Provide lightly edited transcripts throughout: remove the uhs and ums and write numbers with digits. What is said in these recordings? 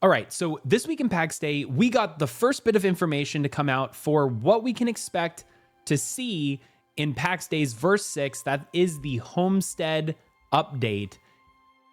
All right, so this week in Pax Dei, we got the first bit of information to come out for what we can expect to see in Pax Dei's Verse 6. That is the Homestead update.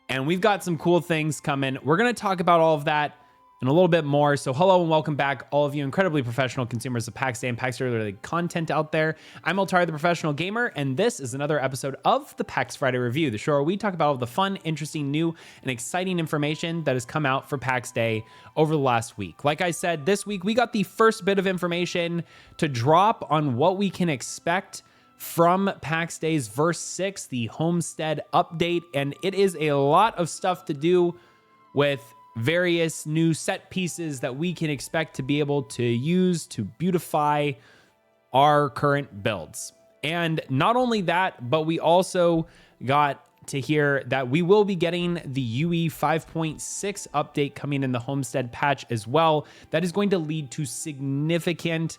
And we've got some cool things coming. We're going to talk about all of that and a little bit more. So hello and welcome back, all of you incredibly professional consumers of Pax Dei and Pax Dei related content out there. I'm Altari, the professional gamer, and this is another episode of the Pax Friday Review, the show where we talk about all the fun, interesting, new, and exciting information that has come out for Pax Dei over the last week. Like I said, this week we got the first bit of information to drop on what we can expect from Pax Dei's Verse 6, the Homestead update, and it is a lot of stuff to do with various new set pieces that we can expect to be able to use to beautify our current builds. And not only that, but we also got to hear that we will be getting the UE 5.6 update coming in the Homestead patch as well. That is going to lead to significant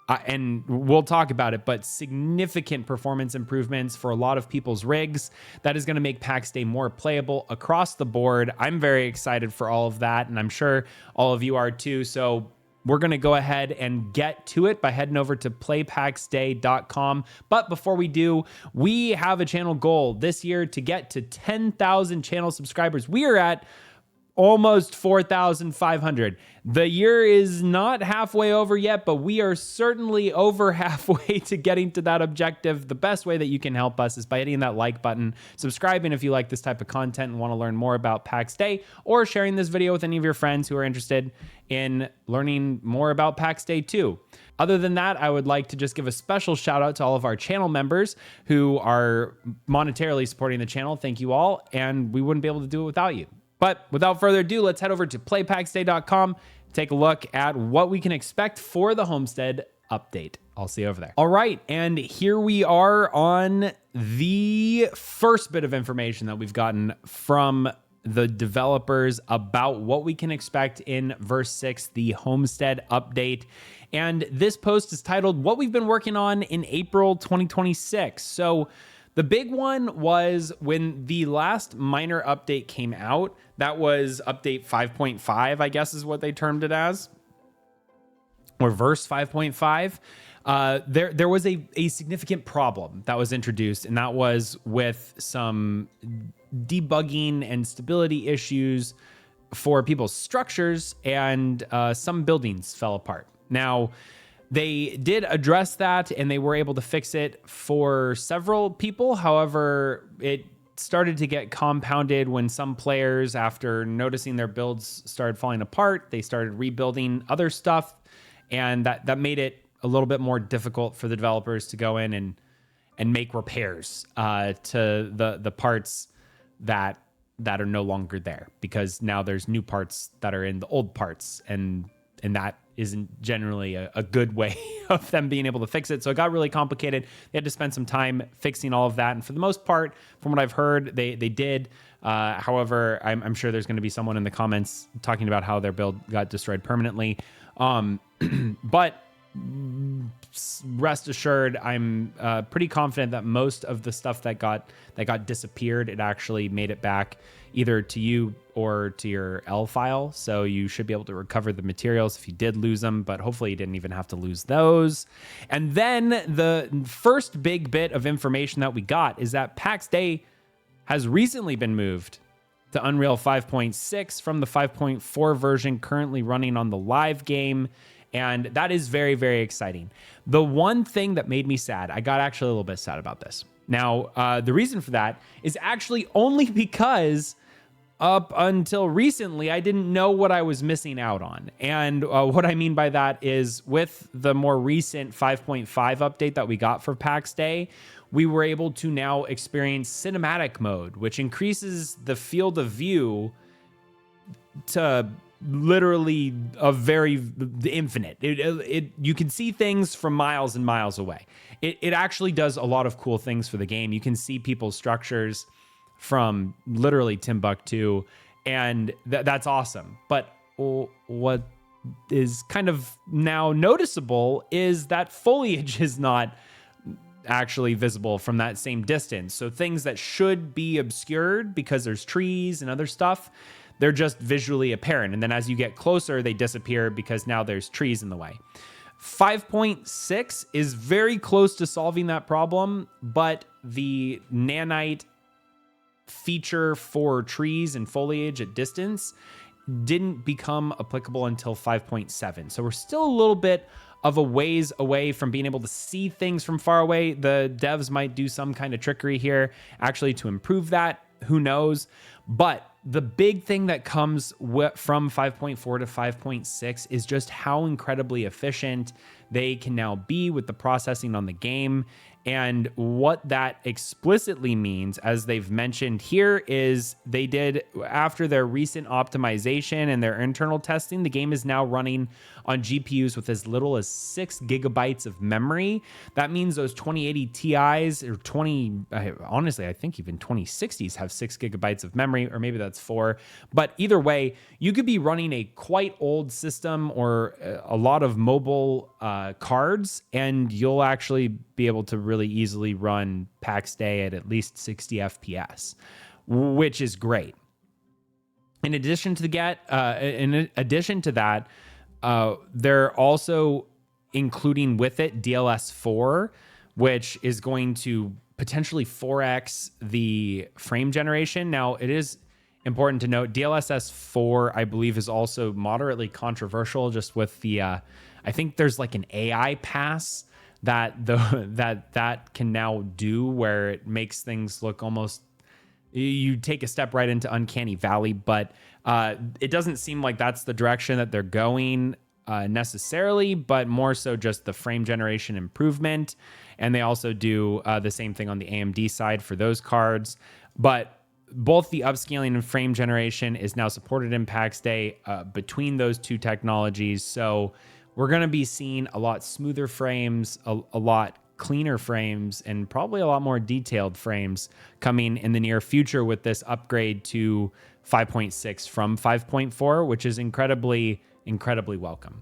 and we'll talk about it, but significant performance improvements for a lot of people's rigs. That is going to make Pax Dei more playable across the board. I'm very excited for all of that, and I'm sure all of you are too. So we're going to go ahead and get to it by heading over to playpaxdei.com. But before we do, we have a channel goal this year to get to 10,000 channel subscribers. We are at almost 4,500. The year is not halfway over yet, but we are certainly over halfway to getting to that objective. The best way that you can help us is by hitting that like button, subscribing if you like this type of content and want to learn more about Pax Dei, or sharing this video with any of your friends who are interested in learning more about Pax Dei too. Other than that, I would like to just give a special shout out to all of our channel members who are monetarily supporting the channel. Thank you all, and we wouldn't be able to do it without you. But without further ado, let's head over to playpaxdei.com, take a look at what we can expect for the Homestead update. I'll see you over there. All right, and here we are on the first bit of information that we've gotten from the developers about what we can expect in Verse 6, the Homestead update. And this post is titled, What We've Been Working On in April 2026. So the big one was when the last minor update came out. That was update 5.5, I guess is what they termed it as, or verse 5.5. There was a significant problem that was introduced, and that was with some debugging and stability issues for people's structures, and some buildings fell apart. Now, they did address that and they were able to fix it for several people. However, it started to get compounded when some players, after noticing their builds started falling apart, they started rebuilding other stuff. And that made it a little bit more difficult for the developers to go in and make repairs to the parts that are no longer there, because now there's new parts that are in the old parts, and that isn't generally a good way of them being able to fix it. So it got really complicated. They had to spend some time fixing all of that. And for the most part, from what I've heard, they did. However, I'm sure there's going to be someone in the comments talking about how their build got destroyed permanently. But rest assured, I'm pretty confident that most of the stuff that got disappeared, it actually made it back either to you or to your L file. So you should be able to recover the materials if you did lose them, but hopefully you didn't even have to lose those. And then the first big bit of information that we got is that Pax Dei has recently been moved to Unreal 5.6 from the 5.4 version currently running on the live game. And that is very, very exciting. The one thing that made me sad, I got actually a little bit sad about this. Now, the reason for that is actually only because up until recently, I didn't know what I was missing out on. And what I mean by that is with the more recent 5.5 update that we got for Pax Dei, we were able to now experience cinematic mode, which increases the field of view to literally the infinite. You can see things from miles and miles away. It actually does a lot of cool things for the game. You can see people's structures from literally Timbuktu, and that's awesome. But what is kind of now noticeable is that foliage is not actually visible from that same distance. So things that should be obscured because there's trees and other stuff, They're just visually apparent. And then as you get closer, they disappear because now there's trees in the way. 5.6 is very close to solving that problem, but the nanite feature for trees and foliage at distance didn't become applicable until 5.7. So we're still a little bit of a ways away from being able to see things from far away. The devs might do some kind of trickery here actually to improve that. Who knows? But the big thing that comes from 5.4 to 5.6 is just how incredibly efficient they can now be with the processing on the game. And what that explicitly means, as they've mentioned here, is they did, after their recent optimization and their internal testing, the game is now running on GPUs with as little as 6 gigabytes of memory. That means those 2080 Ti's or honestly, I think even 2060s have 6 gigabytes of memory, or maybe that's 4. But either way, you could be running a quite old system or a lot of mobile cards, and you'll actually be able to really easily run Pax Dei at least 60 FPS, which is great. In addition to that, they're also including with it DLS4, which is going to potentially 4x the frame generation. Now, it is important to note DLSS 4, I believe, is also moderately controversial, just with the I think there's like an AI pass that can now do, where it makes things look almost, you take a step right into Uncanny Valley, but it doesn't seem like that's the direction that they're going necessarily, but more so just the frame generation improvement. And they also do the same thing on the AMD side for those cards. But both the upscaling and frame generation is now supported in Pax Dei between those two technologies. So we're going to be seeing a lot smoother frames, a lot cleaner frames, and probably a lot more detailed frames coming in the near future with this upgrade to 5.6 from 5.4, which is incredibly welcome.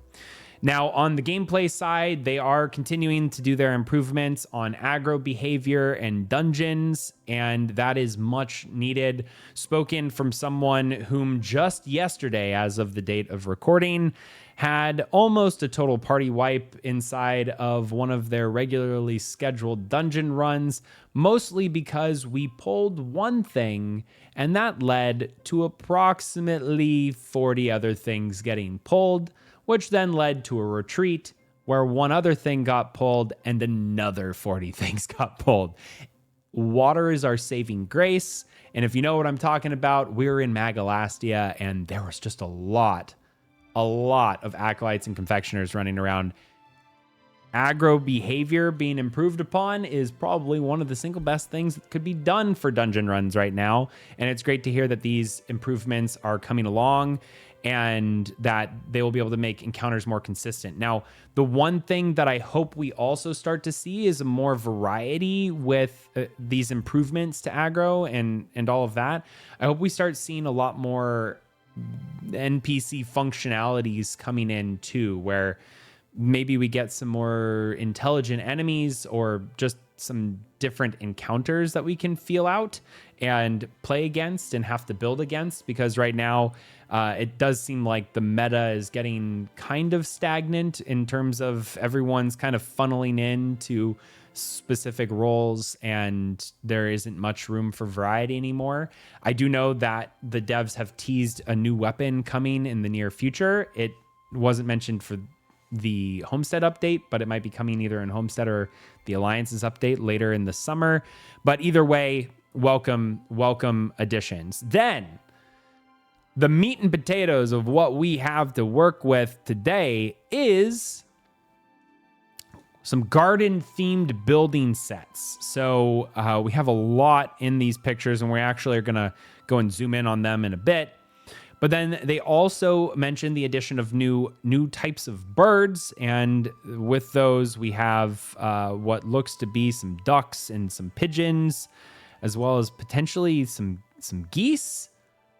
Now, on the gameplay side, they are continuing to do their improvements on aggro behavior and dungeons, and that is much needed. Spoken from someone whom just yesterday, as of the date of recording, had almost a total party wipe inside of one of their regularly scheduled dungeon runs, mostly because we pulled one thing and that led to approximately 40 other things getting pulled, which then led to a retreat where one other thing got pulled and another 40 things got pulled. Water is our saving grace. And if you know what I'm talking about, we're in Magalastia and there was just a lot of acolytes and confectioners running around. Aggro behavior being improved upon is probably one of the single best things that could be done for dungeon runs right now. And it's great to hear that these improvements are coming along and that they will be able to make encounters more consistent. Now, the one thing that I hope we also start to see is more variety with these improvements to aggro and all of that. I hope we start seeing a lot more NPC functionalities coming in too, where maybe we get some more intelligent enemies or just some different encounters that we can feel out and play against and have to build against, because right now it does seem like the meta is getting kind of stagnant in terms of everyone's kind of funneling into specific roles and there isn't much room for variety anymore. I do know that the devs have teased a new weapon coming in the near future. It wasn't mentioned for the Homestead update, but it might be coming either in Homestead or the Alliance's update later in the summer. But either way, welcome additions. Then the meat and potatoes of what we have to work with today is some garden-themed building sets. So we have a lot in these pictures, and we actually are going to go and zoom in on them in a bit. But then they also mentioned the addition of new types of birds, and with those we have what looks to be some ducks and some pigeons, as well as potentially some geese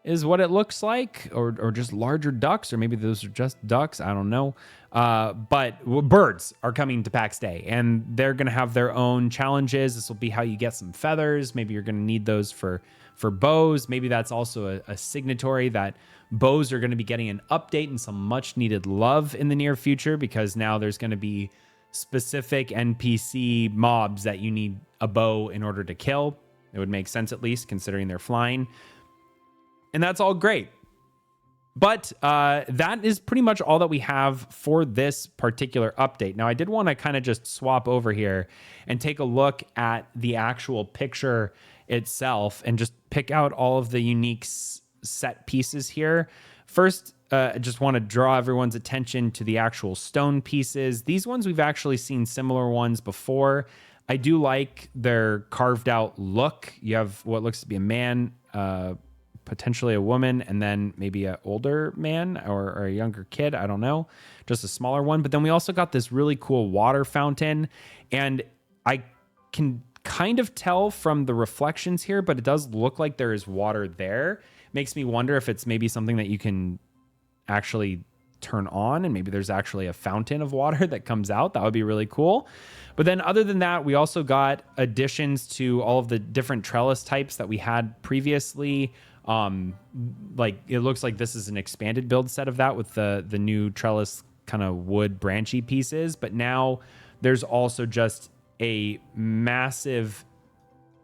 is what it looks like, or just larger ducks, or maybe those are just ducks, I don't know. But birds are coming to Pax Dei, and they're going to have their own challenges. This will be how you get some feathers. Maybe you're going to need those for for bows. Maybe that's also a signatory that bows are going to be getting an update and some much needed love in the near future, because now there's going to be specific NPC mobs that you need a bow in order to kill. It would make sense, at least considering they're flying. And that's all great. But that is pretty much all that we have for this particular update. Now, I did want to kind of just swap over here and take a look at the actual picture itself and just pick out all of the unique set pieces here. First, I just want to draw everyone's attention to the actual stone pieces. These ones, we've actually seen similar ones before. I do like their carved out look. You have what looks to be a man, potentially a woman, and then maybe an older man or a younger kid. I don't know, just a smaller one. But then we also got this really cool water fountain, and I can kind of tell from the reflections here, but it does look like there is water there. Makes me wonder if it's maybe something that you can actually turn on, and maybe there's actually a fountain of water that comes out. That would be really cool. But then other than that, we also got additions to all of the different trellis types that we had previously. Like it looks like this is an expanded build set of that with the new trellis kind of wood branchy pieces. But now there's also just a massive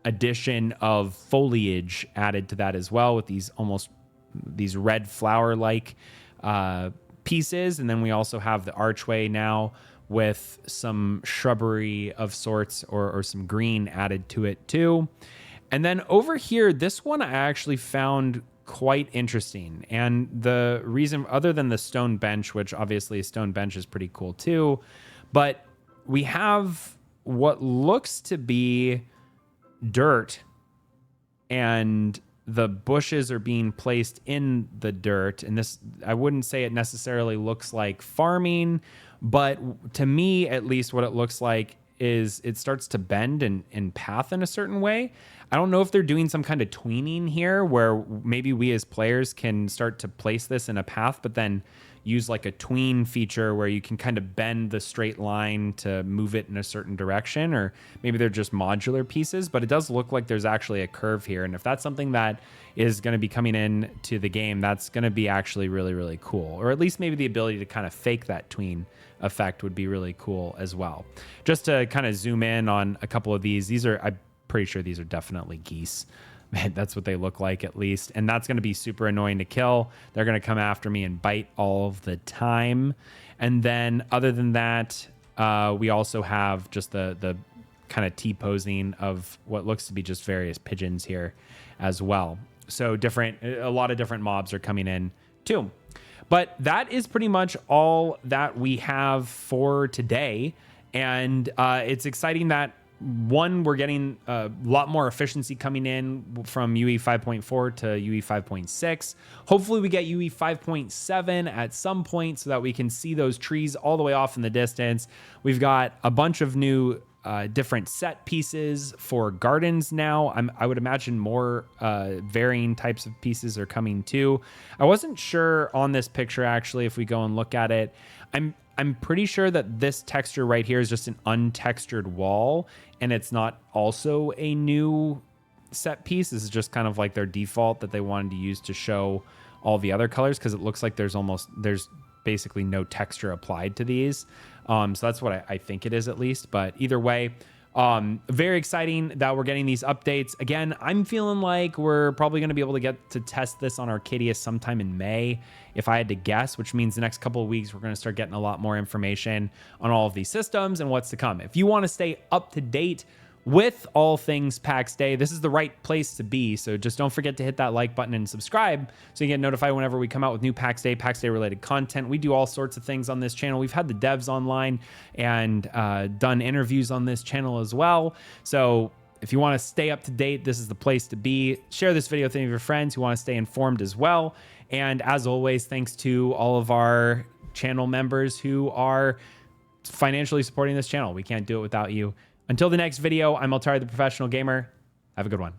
addition of foliage added to that as well, with these red flower like pieces. And then we also have the archway now with some shrubbery of sorts or some green added to it too. And then over here, this one I actually found quite interesting. And the reason, other than the stone bench, which obviously a stone bench is pretty cool too, but we have what looks to be dirt, and the bushes are being placed in the dirt. And this, I wouldn't say it necessarily looks like farming, but to me, at least, what it looks like is it starts to bend and path in a certain way. I don't know if they're doing some kind of tweening here where maybe we as players can start to place this in a path, but then use like a tween feature where you can kind of bend the straight line to move it in a certain direction, or maybe they're just modular pieces, but it does look like there's actually a curve here. And if that's something that is going to be coming in to the game, that's going to be actually really, really cool. Or at least maybe the ability to kind of fake that tween effect would be really cool as well. Just to kind of zoom in on a couple of these are, I'm pretty sure these are definitely geese. Man, that's what they look like, at least. And that's going to be super annoying to kill. They're going to come after me and bite all of the time. And then other than that, we also have just the kind of T-posing of what looks to be just various pigeons here as well. So a lot of different mobs are coming in too. But that is pretty much all that we have for today. And it's exciting that, one, we're getting a lot more efficiency coming in from UE 5.4 to UE 5.6. Hopefully we get UE 5.7 at some point so that we can see those trees all the way off in the distance. We've got a bunch of new different set pieces for gardens now. I would imagine more varying types of pieces are coming too. I wasn't sure on this picture, actually, if we go and look at it. I'm pretty sure that this texture right here is just an untextured wall, and it's not also a new set piece. This is just kind of like their default that they wanted to use to show all the other colors, because it looks like there's basically no texture applied to these. So that's what I think it is, at least. But either way, very exciting that we're getting these updates. Again, I'm feeling like we're probably going to be able to get to test this on Arcadia sometime in May, if I had to guess, which means the next couple of weeks we're going to start getting a lot more information on all of these systems and what's to come. If you want to stay up to date with all things Pax Dei, this is the right place to be. So just don't forget to hit that like button and subscribe so you get notified whenever we come out with new Pax Dei related content. We do all sorts of things on this channel. We've had the devs online and done interviews on this channel as well. So if you want to stay up to date, this is the place to be. Share this video with any of your friends who want to stay informed as well. And as always, thanks to all of our channel members who are financially supporting this channel. We can't do it without you. Until the next video, I'm Altari the Professional Gamer. Have a good one.